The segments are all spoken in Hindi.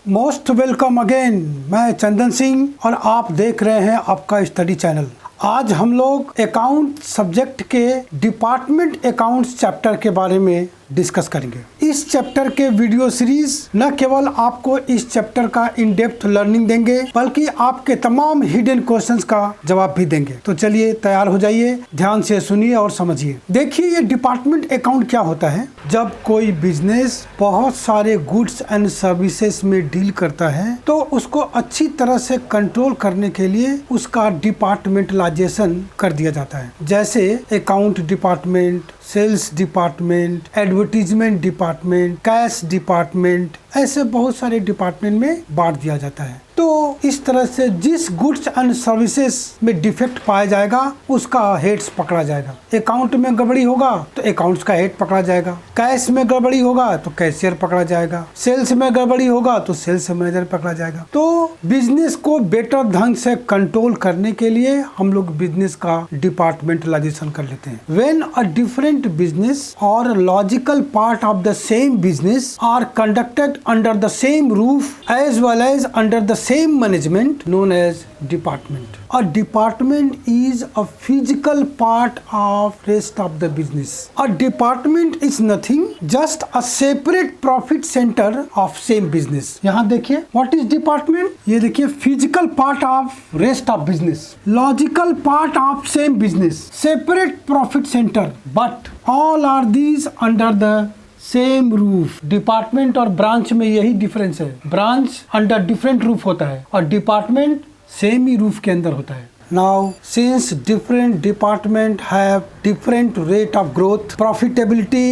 Most welcome again. मैं चंदन सिंह और आप देख रहे हैं आपका स्टडी चैनल। आज हम लोग अकाउंट सब्जेक्ट के डिपार्टमेंट अकाउंट्स चैप्टर के बारे में डिस्कस करेंगे। इस चैप्टर के वीडियो सीरीज न केवल आपको इस चैप्टर का इन डेप्थ लर्निंग देंगे बल्कि आपके तमाम हिडन क्वेश्चंस का जवाब भी देंगे। तो चलिए तैयार हो जाइए, ध्यान से सुनिए और समझिए। देखिए ये डिपार्टमेंट अकाउंट क्या होता है। जब कोई बिजनेस बहुत सारे गुड्स एंड सर्विसेज में डील करता है तो उसको अच्छी तरह से कंट्रोल करने के लिए उसका डिपार्टमेंटलाइजेशन कर दिया जाता है। जैसे account department, sales department, advertisement department, cash department, ऐसे बहुत सारे डिपार्टमेंट में बांट दिया जाता है। तो इस तरह से जिस गुड्स एंड सर्विसेज में डिफेक्ट पाया जाएगा उसका हेड्स पकड़ा जाएगा। अकाउंट में गड़बड़ी होगा तो अकाउंट्स का हेड पकड़ा जाएगा, कैश में गड़बड़ी होगा तो कैशियर पकड़ा जाएगा, सेल्स में गड़बड़ी होगा तो सेल्स मैनेजर पकड़ा जाएगा। तो बिजनेस को बेटर ढंग से कंट्रोल करने के लिए हम लोग बिजनेस का डिपार्टमेंटलाइजेशन कर लेते हैं। When a different business or logical part of the same business are conducted under the same roof as well as under the same management known as department. A department is a physical part of rest of the business. A department is nothing, just a separate profit center of same business. यहाँ देखिए what is department? ये देखिए physical part of rest of business, logical part of same business, separate profit center, but all are these under the same roof. Department और ब्रांच में यही डिफरेंस है। ब्रांच अंडर डिफरेंट रूफ होता है और डिपार्टमेंट सेम ही रूफ के अंदर होता है। Now, since different departments have different rate of growth, profitability,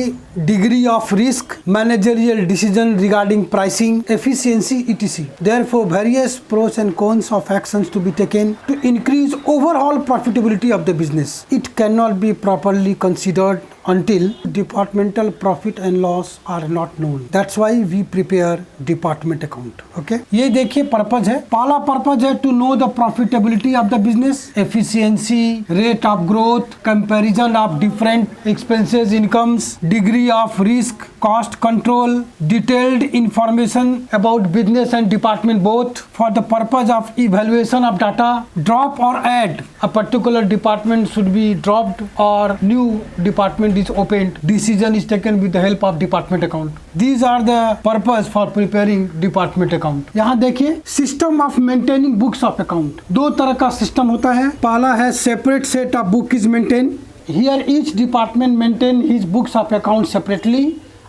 degree of risk, managerial decision regarding pricing, efficiency, etc. Therefore, various pros and cons of actions to be taken to increase overall profitability of the business. It cannot be properly considered until departmental profit and loss are not known. That's why we prepare department account. Okay? ये देखिए पर्पज है। पहला पर्पज है to know the profitability of the business, efficiency, rate of growth, comparison of different expenses, incomes, degree of risk, cost control, detailed information about business and department both for the purpose of evaluation of data. Drop or add a particular department should be dropped or new department is opened. Decision is taken with the help of department account. These are the purpose for preparing department account. यहाँ देखिए system of maintaining books of account. दो तरह का सिस्टम होता है। पहला है separate set of book is maintained. Here each department maintain his books of account separately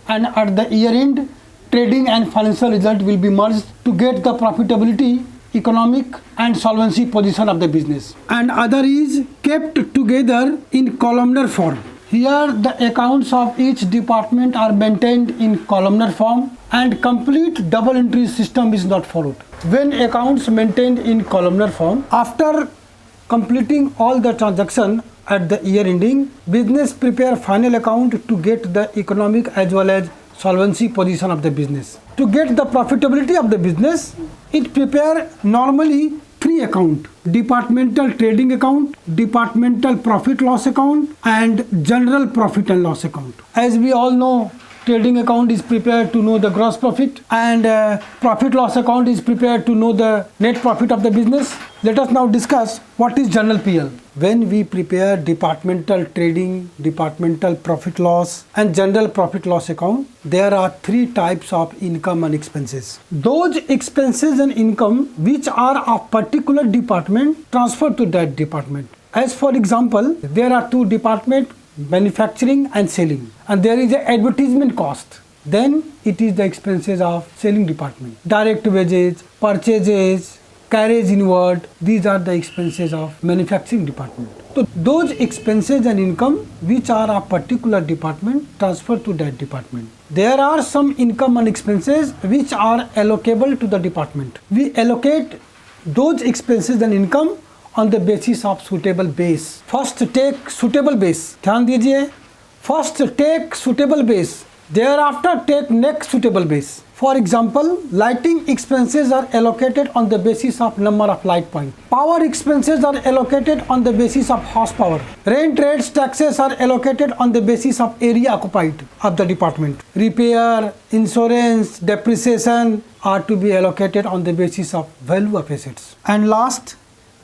and at the year end trading and financial result will be merged to get the profitability, economic and solvency position of the business. And other is kept together in columnar form. Here the accounts of each department are maintained in columnar form and complete double entry system is not followed. When accounts maintained in columnar form, after completing all the transaction at the year ending, business prepare final account to get the economic as well as solvency position of the business. To get the profitability of the business, it prepare normally three account: departmental trading account, departmental profit loss account and general profit and loss account. As we all know, trading account is prepared to know the gross profit and profit loss account is prepared to know the net profit of the business. Let us now discuss what is general PL. When we prepare departmental trading, departmental profit loss and general profit loss account, there are three types of income and expenses. Those expenses and income which are of particular department transfer to that department. As for example, there are two departments, manufacturing and selling, and there is a advertisement cost. Then it is the expenses of selling department. Direct wages, purchases, carriage inward, these are the expenses of manufacturing department. So those expenses and income which are a particular department transfer to that department. There are some income and expenses which are allocable to the department. We allocate those expenses and income on the basis of suitable base. First take suitable base. ध्यान दीजिए, first take suitable base, thereafter take next suitable base. For example, lighting expenses are allocated on the basis of number of light points. Power expenses are allocated on the basis of horsepower. Rent rates taxes are allocated on the basis of area occupied of the department. Repair, insurance, depreciation are to be allocated on the basis of value of assets. And last,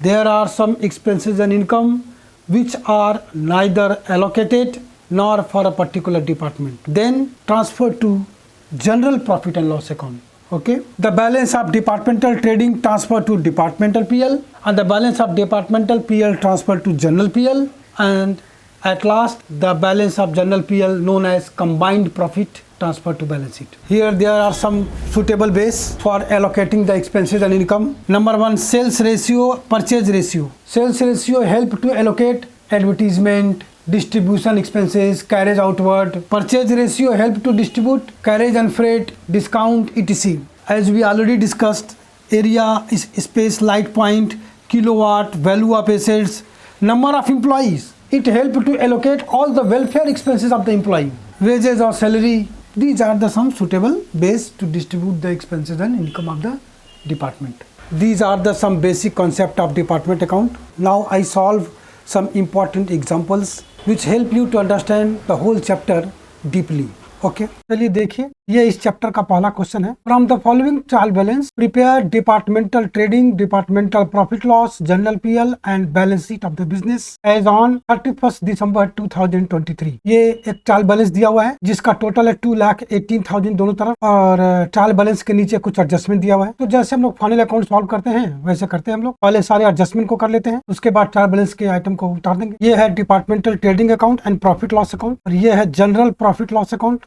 there are some expenses and income which are neither allocated nor for a particular department, then transferred to general profit and loss account. Okay, the balance of departmental trading transferred to departmental PL, and the balance of departmental PL transferred to general PL, and at last the balance of general PL known as combined profit transferred to balance sheet. Here there are some suitable base for allocating the expenses and income. Number one, sales ratio, purchase ratio. Sales ratio help to allocate advertisement, distribution expenses, carriage outward. Purchase ratio help to distribute carriage and freight, discount, etc. As we already discussed, area is space, light point, kilowatt, value of assets, number of employees. It help to allocate all the welfare expenses of the employee, wages or salary. These are the some suitable base to distribute the expenses and income of the department. These are the some basic concept of department account. Now I solve some important examples which help you to understand the whole chapter deeply. Okay चलिए देखिए, ये इस चैप्टर का पहला क्वेश्चन है। From the following trial balance prepare departmental trading, departmental profit loss, general PL and balance sheet of the business as on 31 December 2023। ये एक ट्रायल बैलेंस दिया हुआ है जिसका टोटल है 2,18,000 दोनों तरफ, और ट्रायल बैलेंस के नीचे कुछ एडजस्टमेंट दिया हुआ है। तो जैसे हम लोग फाइनल अकाउंट सॉल्व करते हैं वैसे करते हैं हम लोग। पहले सारे एडजस्टमेंट को कर लेते हैं, उसके बाद ट्रायल बैलेंस के आइटम को उतार देंगे। ये है departmental trading account and profit loss account, और ये है जनरल प्रॉफिट लॉस अकाउंट,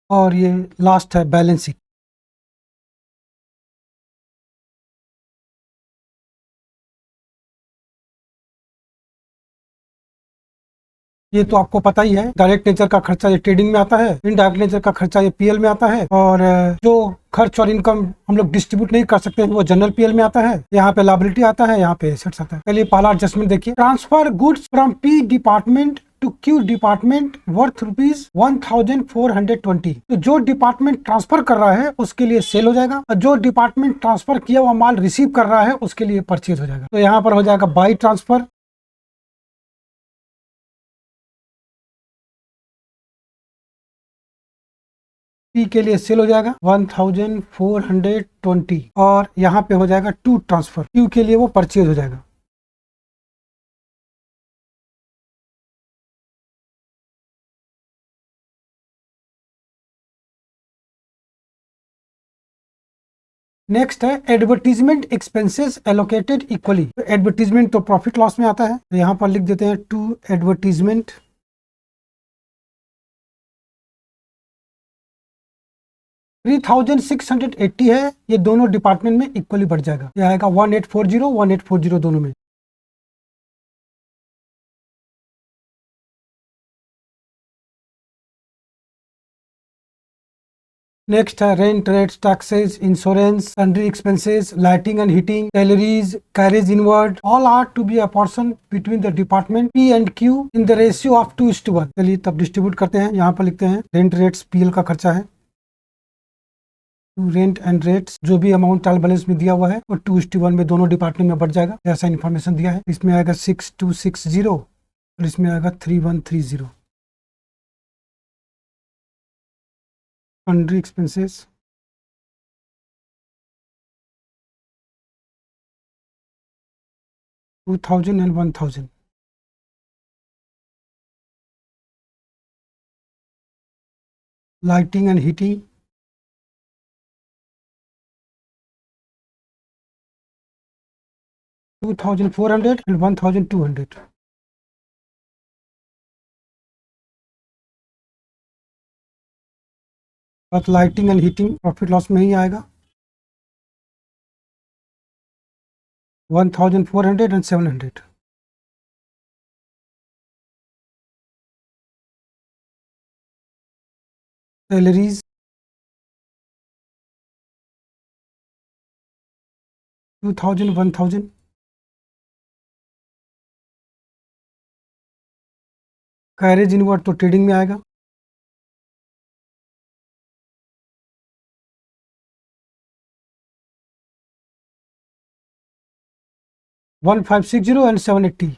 और ये लास्ट है बैलेंस शीट। ये तो आपको पता ही है, डायरेक्ट नेचर का खर्चा ये ट्रेडिंग में आता है, इनडायरेक्ट नेचर का खर्चा ये पीएल में आता है, और जो खर्च और इनकम हम लोग डिस्ट्रीब्यूट नहीं कर सकते वो जनरल पीएल में आता है। यहाँ पे लायबिलिटी आता है, यहाँ पे एसेट्स आता है। चलिए पहला एडजस्टमेंट देखिए, transfer goods from P department to Q department worth ₹1,420। तो जो डिपार्टमेंट ट्रांसफर कर रहा है उसके लिए सेल हो जाएगा, और जो डिपार्टमेंट ट्रांसफर किया हुआ माल रिसीव कर रहा है उसके लिए परचेज हो जाएगा। तो यहाँ पर हो जाएगा बाई ट्रांसफर, पी के लिए सेल हो जाएगा 1,420, और यहाँ पे हो जाएगा टू ट्रांसफर, क्यू के लिए वो परचेज हो जाएगा। नेक्स्ट है एडवर्टीजमेंट एक्सपेंसेस एलोकेटेड इक्वली। तो एडवर्टीजमेंट तो प्रॉफिट लॉस में आता है, तो यहाँ पर लिख देते हैं टू एडवर्टीजमेंट। $3,680 है, ये दोनों डिपार्टमेंट में इक्वली बढ़ जाएगा। ये आएगा 1840 दोनों में। नेक्स्ट है rent rates, taxes, insurance, sundry expenses, lighting and heating, salaries, carriage inward, all are to be apportion between the department P and Q in the ratio of 2:1। चलिए तब डिस्ट्रीब्यूट करते हैं। यहाँ पर लिखते हैं रेंट रेट्स पीएल का खर्चा है, रेंट एंड रेट्स जो भी अमाउंट ट्रायल बैलेंस में दिया हुआ है वो 2:1 में दोनों डिपार्टमेंट में बढ़ जाएगा, जैसा इन्फॉर्मेशन दिया है। इसमें आएगा 6260 और इसमें आएगा 3130। Sundry expenses, $2,000 and $1,000। Lighting and heating, $2,400 and $1,200। बस lighting and heating profit loss में ही आएगा, 1,400 and 700। सैलरीज 2,000 1,000। कैरेज इनवर्ड तो ट्रेडिंग में आएगा, 1560 एंड 780।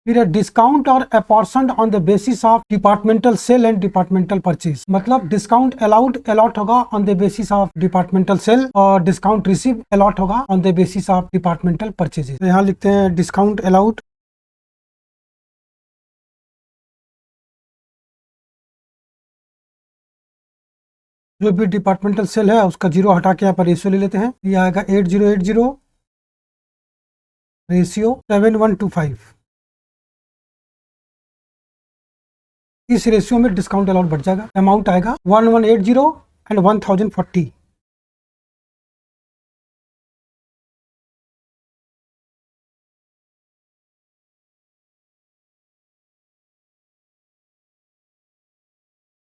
फिर डिस्काउंट और apportioned on the basis of departmental sale and departmental purchase, मतलब डिस्काउंट अलॉट होगा on the basis of departmental sale और डिस्काउंट रिसीव अलॉट होगा on the basis of departmental purchases. तो यहाँ लिखते हैं डिस्काउंट अलाउड जो भी डिपार्टमेंटल सेल है उसका जीरो हटा के यहाँ पर रेशियो ले लेते हैं। ये आएगा 8080 रेशियो 7125। इस रेशियो में डिस्काउंट अलाउड बढ़ जाएगा। अमाउंट आएगा 1180 एंड 1040।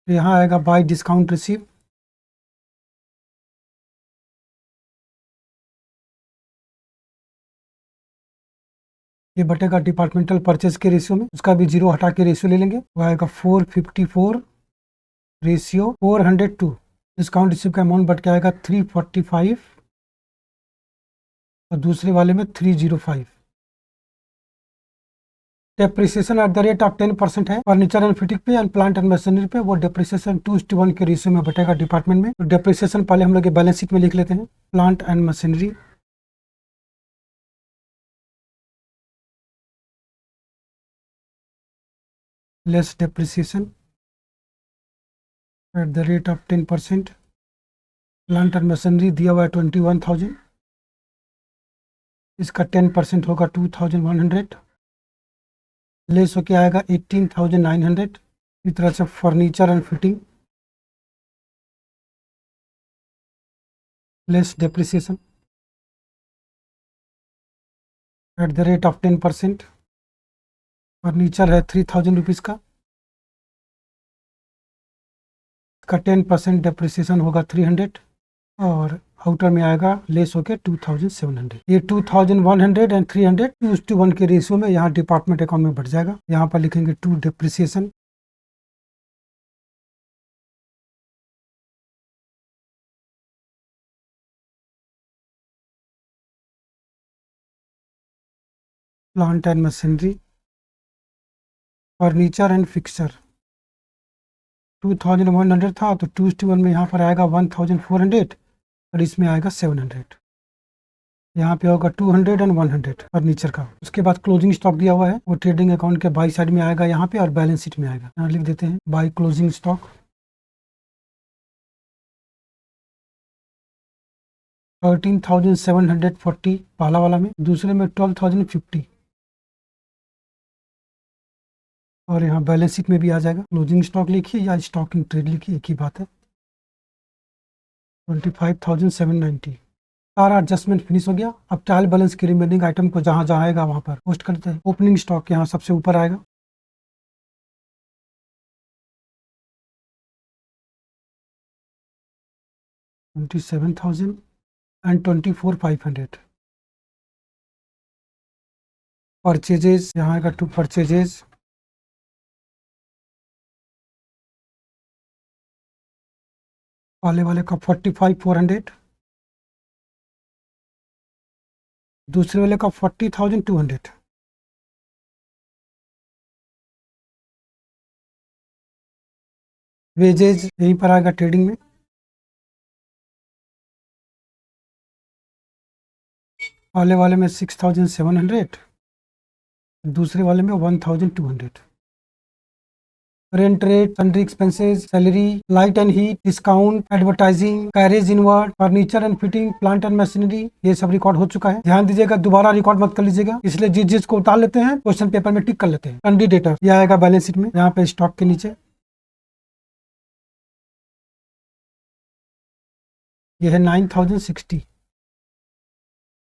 यहाँ आएगा बाय डिस्काउंट रिसीव, ये बटेगा डिपार्टमेंटल परचेज के रेशियो में, उसका भी जीरो हटा के रेशियो ले लेंगे। वो आएगा 454 रेशियो 402। डिस्काउंट रिसीव का अमाउंट बढ़ के आएगा 345 और दूसरे वाले में 305। Depreciation at the rate of 10% है फर्नीचर एंड फिटिंग पे एंड प्लांट एंड मशीनरी पे। वो डेप्रिसिएशन 2:1 के रेशियो में बटेगा डिपार्टमेंट में। तो डेप्रिसिएशन पहले हम लोग बैलेंस शीट में लिख लेते हैं। Plant and machinery less depreciation at the rate of 10%। Plant and machinery दिया हुआ है 21,000, इसका 10% होगा 2,100, लेस होके आएगा 18,900। इस तरह से furniture and fitting less depreciation at the rate of 10%। Furniture है 3,000 रुपीज़ का, इसका 10% डेप्रिसिएशन होगा 300 और आउटर में आएगा लेस होके 2,700। ये 2,100 एंड 300 2:1 के रेशियो में यहाँ डिपार्टमेंट अकाउंट में बढ़ जाएगा। यहाँ पर लिखेंगे to depreciation. Plant and machinery furniture and fixture 2,100 था तो 2:1 में यहाँ पर आएगा 1,400 और इसमें आएगा 700। यहाँ पे होगा 200 एंड 100 फर्नीचर का। उसके बाद क्लोजिंग स्टॉक दिया हुआ है, वो ट्रेडिंग अकाउंट के बाई साइड में आएगा यहाँ पे और बैलेंस शीट में आएगा। यहाँ लिख देते हैं बाई क्लोजिंग स्टॉक 13,740 पहला वाला में, दूसरे में 12,050 और यहाँ बैलेंस शीट में भी आ जाएगा। क्लोजिंग स्टॉक लिखिए या स्टॉक इन ट्रेड लिखिए, एक ही बात है। 25,790। सारा एडजस्टमेंट फिनिश हो गया। अब ट्रायल बैलेंस की रिमेनिंग आइटम को जहाँ जहाँ आएगा वहाँ पर पोस्ट करते हैं। ओपनिंग स्टॉक यहाँ सबसे ऊपर आएगा, $27,000 एंड 24,500। परचेजेस यहाँ आएगा टू परचेजेस, पहले वाले का 45,400, दूसरे वाले का 40,200। वेजेज यहीं पर आएगा ट्रेडिंग में, पहले वाले में 6,700, दूसरे वाले में 1,200। Rent rate, sundry expenses, salary, light and heat, discount, advertising, carriage inward, furniture and fitting, plant and machinery, ये सब रिकॉर्ड हो चुका है। ध्यान दीजिएगा, दोबारा रिकॉर्ड मत कर लीजिएगा, इसलिए जिस जिस को उतार लेते हैं क्वेश्चन पेपर में टिक कर लेते हैं। कैंडिडेटर ये आएगा बैलेंस शीट में, यहाँ पे स्टॉक के नीचे ये है 9,060।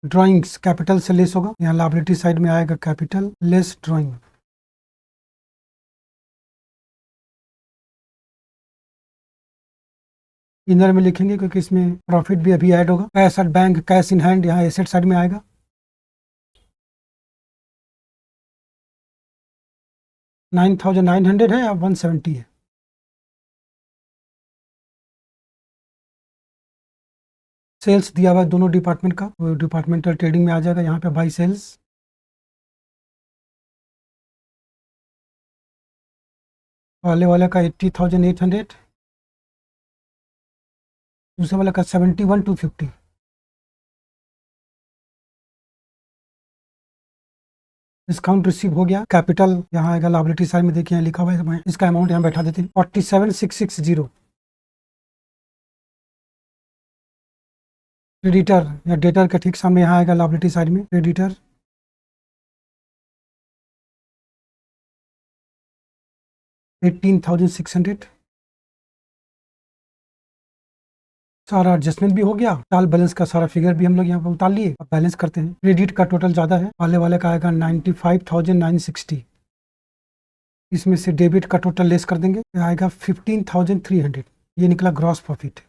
ड्राइंग्स कैपिटल से लेस होगा, यहाँ लायबिलिटी साइड में आएगा कैपिटल लेस ड्राइंग। इनर में लिखेंगे क्योंकि इसमें प्रॉफिट भी अभी ऐड होगा। Cash at bank, cash in hand यहाँ एसेट साइड में आएगा। 9,900 है या 170 है, सेल्स दिया हुआ है दोनों डिपार्टमेंट का, वो डिपार्टमेंटल ट्रेडिंग में आ जाएगा। यहाँ पे बाई सेल्स, पहले वाले का 80,800, दूसरे वाले का 71,250। डिस्काउंट रिसीव हो गया। कैपिटल यहाँ आएगा लायबिलिटी साइड में, देखिए लिखा हुआ है, इसका अमाउंट यहाँ बैठा देते हैं 47,660। क्रेडिटर या डेटर के ठीक सामने यहाँ आएगा लायबिलिटी साइड में क्रेडिटर, $18,600। सारा एडजस्टमेंट भी हो गया, ट्रायल बैलेंस का सारा फिगर भी हम लोग यहाँ पर उतार लिए। अब बैलेंस करते हैं। क्रेडिट का टोटल ज़्यादा है, पहले वाले का आएगा 95,960। इसमें से डेबिट का टोटल लेस कर देंगे, आएगा 15,300। ये निकला gross profit.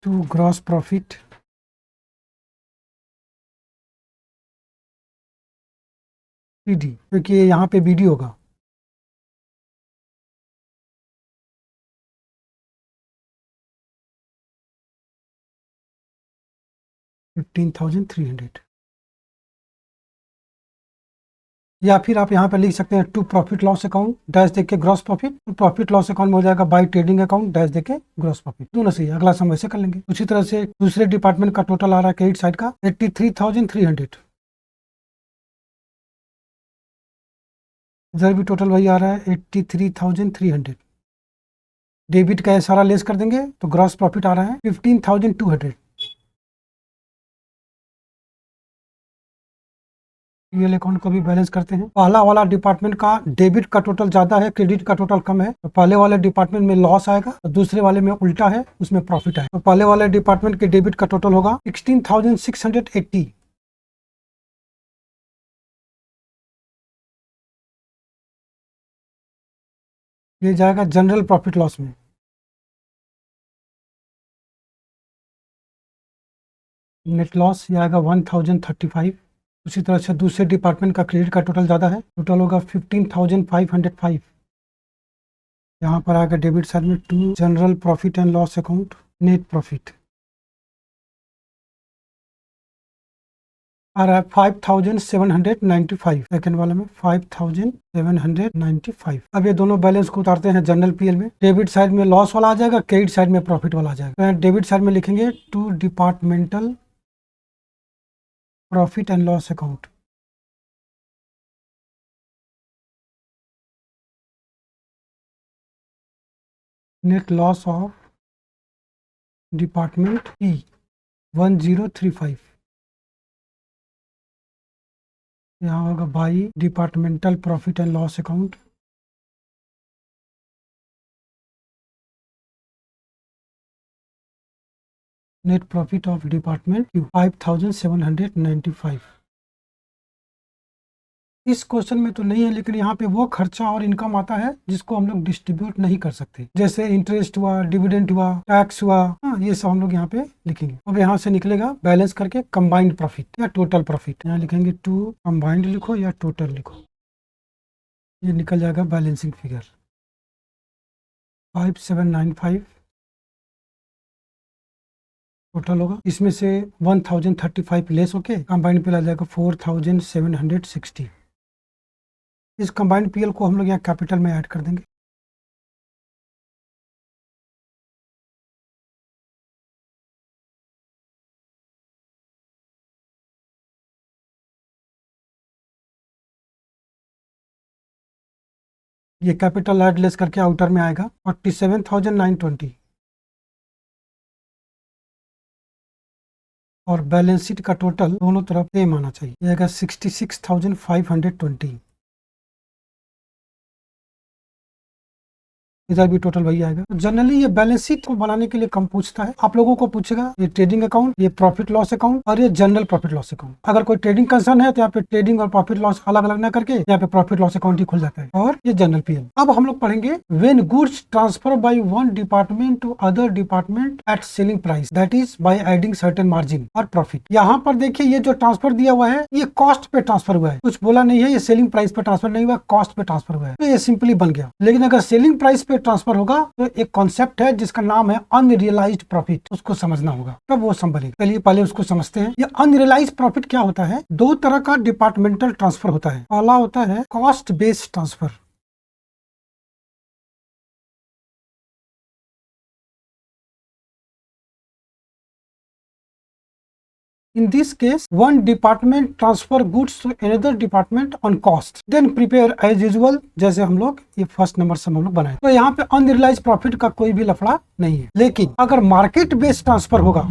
To gross profit PD, क्योंकि यहाँ पे बीडी होगा। $15,300। या फिर आप यहाँ पे लिख सकते हैं to profit loss account dash देके ग्रॉस प्रॉफिट। तो प्रॉफिट लॉस अकाउंट में हो जाएगा बाई ट्रेडिंग अकाउंट डैश देके ग्रॉस प्रॉफिट। दोनों सही है, अगला सम वैसे कर लेंगे। उसी तरह से दूसरे डिपार्टमेंट का टोटल आ रहा है क्रेडिट साइड का 83,300। इधर भी टोटल वही आ रहा है 83,300। डेबिट का सारा लेस कर देंगे तो ग्रॉस प्रॉफिट आ रहा है 15,200। पीएल अकाउंट को भी बैलेंस करते हैं। पहला वाला डिपार्टमेंट का डेबिट का टोटल ज्यादा है, क्रेडिट का टोटल कम है, तो पहले वाले डिपार्टमेंट में लॉस आएगा, तो दूसरे वाले में उल्टा है, उसमें प्रॉफिट आएगा। तो पहले वाले डिपार्टमेंट के डेबिट का टोटल होगा 16,680। ये जाएगा जनरल प्रॉफिट लॉस में। नेट लॉस ये आएगा 1,035। उसी तरह से दूसरे डिपार्टमेंट का क्रेडिट का टोटल ज़्यादा है, टोटल होगा 15,505। यहाँ पर आएगा डेबिट साइड में to general profit and loss account net profit आ रहा है 5,795। सेकेंड वाले में 5,795। अब ये दोनों बैलेंस को उतारते हैं जनरल पीएल में। डेबिट साइड में लॉस वाला आ जाएगा, क्रेडिट साइड में प्रॉफिट वाला आ जाएगा। तो डेबिट साइड में लिखेंगे to departmental profit and loss account. Net loss of department E 1035। यहाँ होगा by departmental profit and loss account. Net profit of department Q 5,795। इस क्वेश्चन में तो नहीं है, लेकिन यहाँ पे वो खर्चा और इनकम आता है जिसको हम लोग डिस्ट्रीब्यूट नहीं कर सकते, जैसे इंटरेस्ट हुआ, डिविडेंड हुआ, टैक्स हुआ। ये सब हम लोग यहाँ पे लिखेंगे। अब यहाँ से निकलेगा बैलेंस करके कंबाइंड प्रॉफिट या टोटल प्रॉफिट। यहाँ लिखेंगे टू कंबाइंड लिखो या टोटल लिखो, ये निकल जाएगा बैलेंसिंग फिगर 5,795 टोटल होगा। इसमें से 1,035 लेस होके कंबाइंड पे आ जाएगा 4,760। इस कंबाइंड पीएल को हम लोग यहाँ कैपिटल में ऐड कर देंगे। ये कैपिटल ऐड लेस करके आउटर में आएगा 47,920। और बैलेंस शीट का टोटल दोनों तरफ सेम आना चाहिए, ये आएगा 66,520। इधर भी टोटल वही आएगा। तो जनरली ये बैलेंस शीट को बनाने के लिए कम पूछता है। आप लोगों को पूछेगा ये ट्रेडिंग अकाउंट, ये प्रॉफिट लॉस अकाउंट और ये जनरल प्रॉफिट लॉस अकाउंट। अगर कोई ट्रेडिंग कंसर्न है तो यहाँ पे ट्रेडिंग और प्रॉफिट लॉस अलग अलग ना करके यहाँ पे प्रॉफिट लॉस अकाउंट ही खुल जाता है, और ये जनरल पीएल। अब हम लोग पढ़ेंगे when goods transfer by one department to other department at selling price, that is by adding certain margin or profit. यहाँ पर देखिए ये जो ट्रांसफर दिया हुआ है ये कॉस्ट पे ट्रांसफर हुआ है, कुछ बोला नहीं है, ये सेलिंग प्राइस पे ट्रांसफर नहीं हुआ, कॉस्ट पे ट्रांसफर हुआ है, तो ये सिंपली बन गया। लेकिन अगर सेलिंग प्राइस पे पे ट्रांसफर होगा तो एक कॉन्सेप्ट है जिसका नाम है अनरियलाइज्ड प्रॉफिट, उसको समझना होगा तब वो संभलेगा। चलिए पहले उसको समझते हैं। ये अनरियलाइज्ड प्रॉफिट क्या होता है? दो तरह का डिपार्टमेंटल ट्रांसफर होता है। पहला होता है cost based transfer. In this case, one department transfer goods to another department on cost, then prepare as usual, जैसे हम लोग ये फर्स्ट नंबर से हम लोग बनाए। तो यहाँ पे अनरियलाइज्ड प्रॉफिट का कोई भी लफड़ा नहीं है। लेकिन अगर मार्केट बेस्ड ट्रांसफर होगा,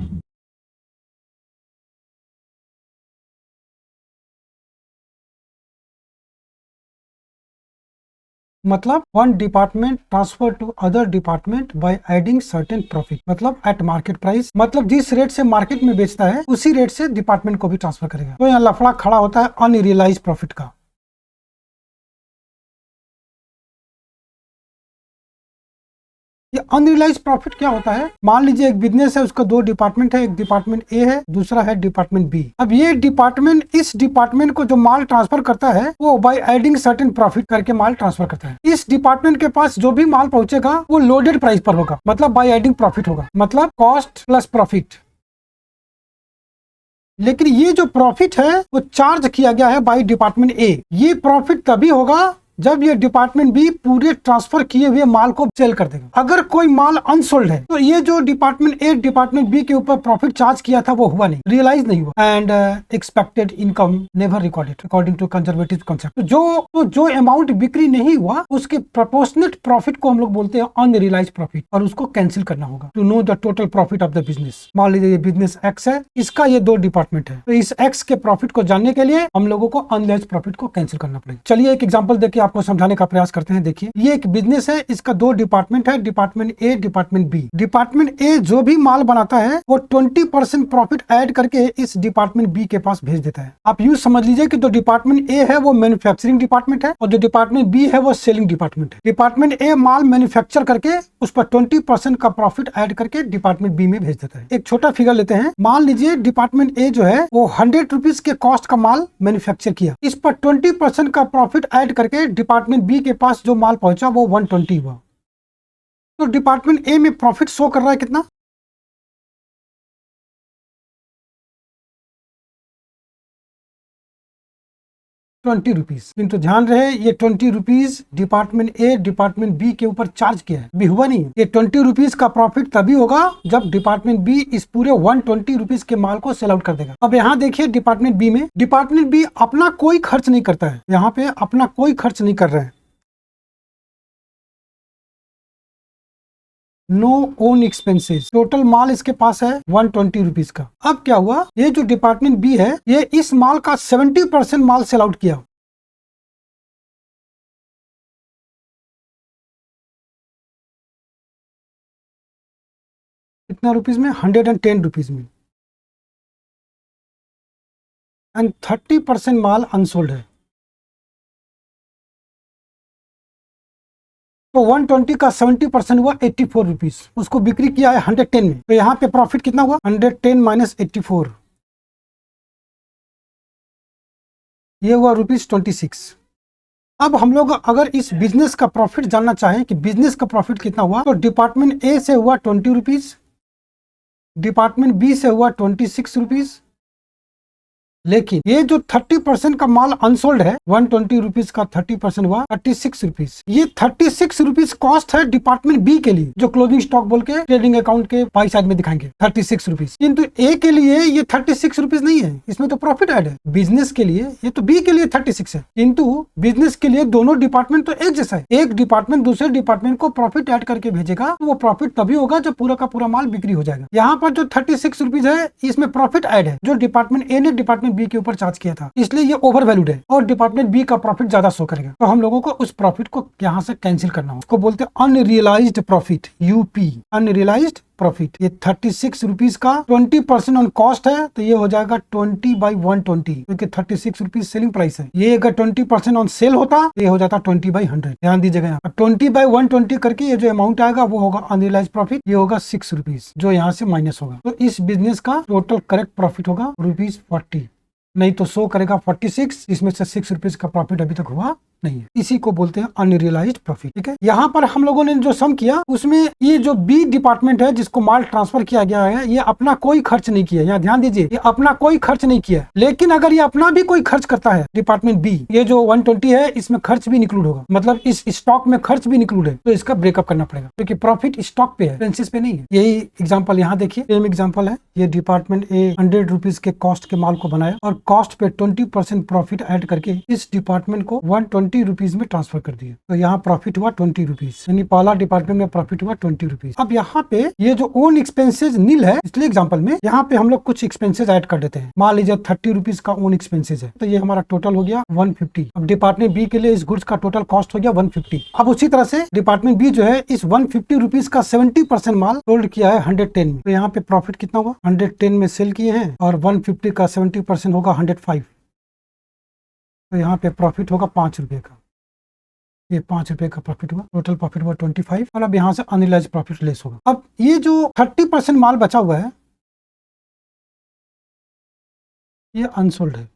मतलब one department transfer to other department by adding certain profit, मतलब एट मार्केट प्राइस, मतलब जिस रेट से मार्केट में बेचता है उसी रेट से डिपार्टमेंट को भी ट्रांसफर करेगा। तो यहाँ लफड़ा खड़ा होता है अनरियलाइज्ड प्रॉफिट का। ये अनरियलाइज्ड प्रॉफिट क्या होता है? मान लीजिए एक बिजनेस है, उसका दो डिपार्टमेंट है, एक डिपार्टमेंट ए है, दूसरा है डिपार्टमेंट बी। अब ये डिपार्टमेंट इस डिपार्टमेंट को जो माल ट्रांसफर करता है वो बाय एडिंग सर्टेन प्रॉफिट करके माल ट्रांसफर करता है। इस डिपार्टमेंट के पास जो भी माल पहुंचेगा वो लोडेड प्राइस पर होगा, मतलब बाय एडिंग प्रॉफिट होगा, मतलब कॉस्ट प्लस प्रॉफिट। लेकिन ये जो प्रॉफिट है वो चार्ज किया गया है बाय डिपार्टमेंट ए। ये प्रॉफिट तभी होगा जब ये डिपार्टमेंट बी पूरे ट्रांसफर किए हुए माल को सेल कर देगा। अगर कोई माल अनसोल्ड है तो ये जो डिपार्टमेंट ए डिपार्टमेंट बी के ऊपर प्रॉफिट चार्ज किया था वो हुआ नहीं, रियलाइज नहीं हुआ। And expected income never recorded according to conservative concept. जो अमाउंट बिक्री नहीं हुआ उसके प्रोपोर्शनेट प्रॉफिट को हम लोग बोलते हैं अनरियलाइज्ड प्रॉफिट, और उसको कैंसिल करना होगा to know the total profit of the business. मान लीजिए ये बिजनेस एक्स है, इसका ये दो डिपार्टमेंट है, तो इस एक्स के प्रॉफिट को जानने के लिए हम लोगों को अनरियलाइज्ड प्रॉफिट को कैंसिल करना पड़ेगा। चलिए एक एग्जांपल देके आपको समझाने का प्रयास करते हैं। देखिए ये एक बिजनेस है, इसका दो डिपार्टमेंट है, department A department B. Department A जो भी माल बनाता है वो 20% प्रॉफिट ऐड करके इस डिपार्टमेंट बी के पास भेज देता है। आप यूं समझ लीजिए कि जो डिपार्टमेंट ए है वो मैन्युफैक्चरिंग डिपार्टमेंट है और जो डिपार्टमेंट बी है वो सेलिंग डिपार्टमेंट है। डिपार्टमेंट ए माल मैन्युफैक्चर करके उस पर 20% का प्रॉफिट ऐड करके डिपार्टमेंट बी में भेज देता है। एक छोटा फिगर लेते हैं। मान लीजिए डिपार्टमेंट ए जो है वो 100 रुपीज के कॉस्ट का माल मैन्युफैक्चर किया, इस पर 20% का प्रॉफिट ऐड करके डिपार्टमेंट बी के पास जो माल पहुंचा वो 120 हुआ। तो डिपार्टमेंट ए में प्रॉफिट शो कर रहा है कितना? 20 रुपीज। किंतु ध्यान रहे ये 20 rupees department A department B के ऊपर चार्ज किया है, भी हुआ नहीं है। ये 20 रुपीज का प्रॉफिट तभी होगा जब डिपार्टमेंट बी इस पूरे 120 रुपीज के माल को सेल आउट कर देगा। अब यहाँ देखिए डिपार्टमेंट बी में, डिपार्टमेंट बी अपना कोई खर्च नहीं करता है, यहाँ पे अपना कोई खर्च नहीं कर रहा है, नो ओन एक्सपेंसेस। टोटल माल इसके पास है 120 रुपीज का। अब क्या हुआ, ये जो डिपार्टमेंट बी है ये इस माल का 70% माल सेल आउट किया। कितना रुपीज में? 110 रुपीज में। एंड 30% माल अनसोल्ड है। तो 120 का 70% हुआ 84 रुपीज, उसको बिक्री किया है 110 में। तो यहाँ पे प्रॉफिट कितना हुआ? 110 माइनस 84, ये हुआ ₹26। अब हम लोग अगर इस बिजनेस का प्रॉफिट जानना चाहें कि बिजनेस का प्रॉफिट कितना हुआ, तो डिपार्टमेंट ए से हुआ 20 रुपीज, डिपार्टमेंट बी से हुआ 26 रुपीज। लेकिन ये जो 30% का माल अनसोल्ड है, 120 रुपीज का 30% हुआ 36 रुपीज। ये 36 रुपीज कॉस्ट है डिपार्टमेंट बी के लिए, जो क्लोजिंग स्टॉक बोल के ट्रेडिंग अकाउंट के बाई साइड में दिखाएंगे 36 रुपीज। किंतु ए के लिए ये 36 रुपीज नहीं है, इसमें तो प्रॉफिट ऐड है। बिजनेस के लिए ये तो बी के लिए 36 है, किंतु बिजनेस के लिए दोनों डिपार्टमेंट तो एक जैसा है। एक डिपार्टमेंट दूसरे डिपार्टमेंट को प्रॉफिट ऐड करके भेजेगा तो वो प्रॉफिट तभी होगा जब पूरा का पूरा माल बिक्री हो जाएगा। यहाँ पर जो 36 रुपीज है इसमें प्रॉफिट ऐड है जो डिपार्टमेंट ए ने डिपार्टमेंट बी के ऊपर चार्ज किया था, इसलिए ये ओवर वैल्यूड है और डिपार्टमेंट बी का प्रॉफिट ज्यादा शो करेगा। तो हम लोगों को उस प्रॉफिट को यहाँ से कैंसिल करना हो, उसको बोलते हैं unrealised profit, UP, unrealised profit. ये 36 रुपीज का 20% ऑन कॉस्ट है, तो ये हो जाएगा 20/120, क्योंकि 36 रुपीज सेलिंग प्राइस है। ये अगर 20% ऑन सेल होता तो ये हो जाता 20/100। ध्यान दीजिएगा, यहाँ 20/120 करके ये जो अमाउंट आएगा वो होगा अनरियलाइज्ड प्रॉफिट, ये होगा 6 रुपीज, जो यहाँ से माइनस होगा। तो इस बिजनेस का टोटल करेक्ट प्रॉफिट होगा ₹40, नहीं तो शो करेगा 46, इसमें से 6 रुपीज का प्रॉफिट अभी तक हुआ नहीं है, इसी को बोलते हैं अनरियलाइज्ड प्रॉफिट। ठीक है, यहाँ पर हम लोगों ने जो सम किया उसमें ये जो बी डिपार्टमेंट है जिसको माल ट्रांसफर किया गया है, ये अपना कोई खर्च नहीं किया। यहाँ ध्यान दीजिए, ये अपना कोई खर्च नहीं किया। लेकिन अगर ये अपना भी कोई खर्च करता है, डिपार्टमेंट बी, ये जो 120 है इसमें खर्च भी इंक्लूड होगा, मतलब इस स्टॉक में खर्च भी इंक्लूड है, तो इसका ब्रेकअप करना पड़ेगा, क्योंकि प्रॉफिट स्टॉक पे है, एक्सपेंसेस पे नहीं है। यही एग्जांपल यहाँ देखिए, सेम एग्जांपल है। ये डिपार्टमेंट ए 100 रुपीज के कॉस्ट के माल को बनाया और कॉस्ट पे 20% प्रॉफिट ऐड करके इस डिपार्टमेंट को 120 रुपीज में ट्रांसफर कर दिया। तो यहाँ प्रॉफिट हुआ 20 रुपीज, यानी पहला डिपार्टमेंट में प्रॉफिट हुआ 20 रुपीज। अब यहाँ पे ये जो ओन एक्सपेंसेस नील है, इसलिए एग्जाम्पल में यहाँ पे हम लोग कुछ एक्सपेंसेस ऐड कर देते हैं। मान लीजिए 30 रुपीज का ओन एक्सपेंसेस है, तो ये हमारा टोटल हो गया 150। अब डिपार्टमेंट बी के लिए इस गुड्स का टोटल कॉस्ट हो गया 150। अब उसी तरह से डिपार्टमेंट बी जो है इस 150 रुपीज का 70% माल सोल्ड किया है 110 में, तो यहाँ पे प्रॉफिट कितना हुआ, 110 में सेल किए हैं और 150 का 70% होगा 105, तो यहाँ पे प्रॉफिट होगा 5 रुपए का। ये 5 रुपए का प्रॉफिट हुआ, टोटल प्रॉफिट हुआ 25 और अब यहाँ से अनरियलाइज्ड प्रॉफिट लेस होगा। अब ये जो 30% माल बचा हुआ है ये अनसोल्ड है।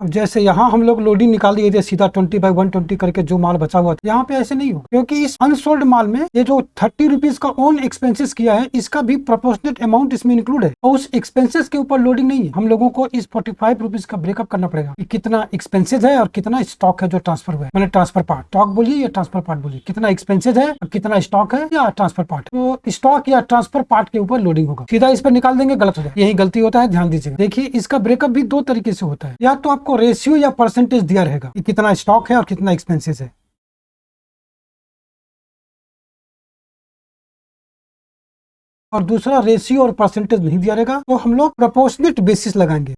अब जैसे यहाँ हम लोग लोडिंग निकाल दिए थे सीधा 20/120 करके, जो माल बचा हुआ था, यहाँ पे ऐसे नहीं होगा, क्योंकि इस अनसोल्ड माल में ये जो 30 रुपीज का ओन एक्सपेंसेस किया है इसका भी प्रोपोर्शनेट अमाउंट इसमें इंक्लूड है, और उस एक्सपेंसेस के ऊपर लोडिंग नहीं है। हम लोगों को इस 45 रुपीज का ब्रेकअप करना पड़ेगा कि कितना एक्सपेंसेस है और कितना स्टॉक है जो ट्रांसफर हुआ है, मैंने ट्रांसफर पार्ट, स्टॉक बोलिए या ट्रांसफर पार्ट बोलिए, कितना एक्सपेंसेस है और कितना स्टॉक है या ट्रांसफर पार्ट। तो स्टॉक या ट्रांसफर पार्ट के ऊपर लोडिंग होगा, सीधा इस पर निकाल देंगे गलत हो जाए, यही गलती होता है, ध्यान दीजिएगा। देखिए इसका ब्रेकअप भी दो तरीके से होता है, या तो आपको रेशियो या परसेंटेज दिया रहेगा कि कितना स्टॉक है और कितना एक्सपेंसेस है, और दूसरा रेशियो और परसेंटेज नहीं दिया रहेगा, तो हम लोग प्रोपोर्शनेट बेसिस लगाएंगे।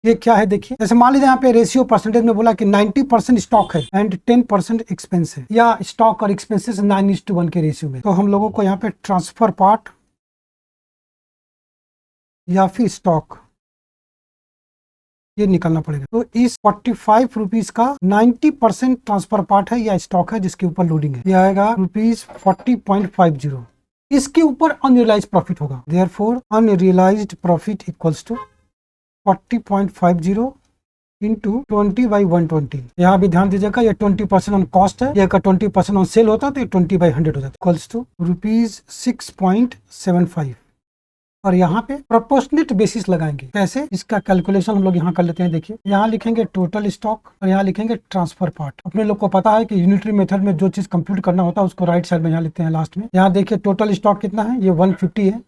ये क्या है देखिए, जैसे मान लीजिए यहाँ पे रेशियो परसेंटेज में बोला कि 90% स्टॉक है एंड 10% एक्सपेंस है, या स्टॉक और एक्सपेंसेस 9:1 के रेशियो में, तो हम लोगों को यहाँ पे ट्रांसफर पार्ट या फिर स्टॉक ये निकालना पड़ेगा। तो इस 45 रुपीज का 90% ट्रांसफर पार्ट है या स्टॉक है जिसके ऊपर लोडिंग है, ये आएगा ₹40.50। इसके ऊपर अनरियलाइज्ड प्रॉफिट होगा, therefore unrealised profit equals to 40.50 into 20/120। यहाँ भी ध्यान दीजिएगा, ये 20% ऑन कॉस्ट है, ये अगर 20% ऑन सेल होता तो ये 20/100 हो जाता, इक्वल्स टू ₹6.75। और यहाँ पे प्रोपोर्शनेट बेसिस लगाएंगे। कैसे, इसका कैलकुलेशन हम लोग यहाँ कर लेते हैं। देखिए यहाँ लिखेंगे टोटल स्टॉक और यहाँ लिखेंगे ट्रांसफर पार्ट। अपने लोग को पता है कि यूनिटरी मेथड में जो चीज कंप्यूट करना होता है उसको राइट साइड में यहाँ लिखते हैं लास्ट में। यहाँ देखिए टोटल स्टॉक कितना है, ये 150 है,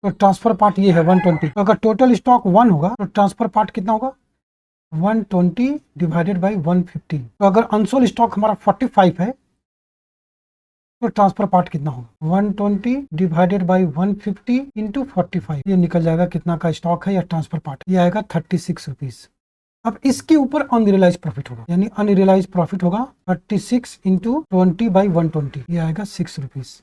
तो ट्रांसफर पार्ट ये है 120। तो अगर टोटल स्टॉक 1 होगा तो ट्रांसफर पार्ट कितना होगा, 120 डिवाइडेड बाई 150। तो अगर अनसोल्ड स्टॉक हमारा 45 है तो ट्रांसफर पार्ट कितना होगा, 120 डिवाइडेड बाई 150 इंटू 45। ये निकल जाएगा कितना का स्टॉक है या ट्रांसफर पार्ट, ये आएगा 36 रुपीज। अब इसके ऊपर अनरियलाइज प्रॉफिट होगा, यानी अनरियलाइज प्रॉफिट होगा 36 इंटू 20/120, ये आएगा 6 रुपीज।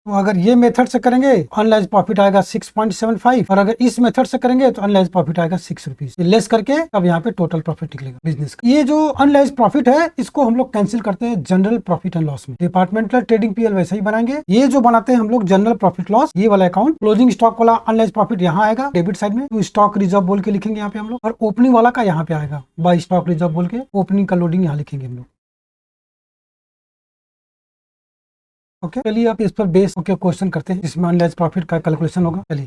तो अगर ये मेथड से करेंगे अनलाइज प्रॉफिट आएगा 6.75, और अगर इस मेथड से करेंगे तो अनलाइज प्रॉफिट आएगा 6 रुपीज। लेस करके अब यहाँ पे टोटल प्रॉफिट निकलेगा बिजनेस का। ये जो अनलाइज प्रॉफिट है इसको हम लोग कैंसिल करते हैं जनरल प्रॉफिट एंड लॉस में। डिपार्टमेंटल ट्रेडिंग पीएल वैसे ही बनाएंगे, ये जो बनाते हैं हम लोग जनरल प्रॉफिट लॉस, ये वाला अकाउंट क्लोजिंग स्टॉक वाला अनलाइज प्रॉफिट यहाँ आएगा डेबिट साइड में, तो स्टॉक रिजर्व बोल के लिखेंगे यहाँ पे हम लोग, और ओपनिंग वाला का यहाँ पे आएगा बाय स्टॉक रिजर्व बोल के, ओपनिंग का लोडिंग यहाँ लिखेंगे हम लोग। ओके चलिए आप इस पर बेस क्वेश्चन करते हैं जिसमें अनलाइज प्रॉफिट का कैलकुलेशन होगा। चलिए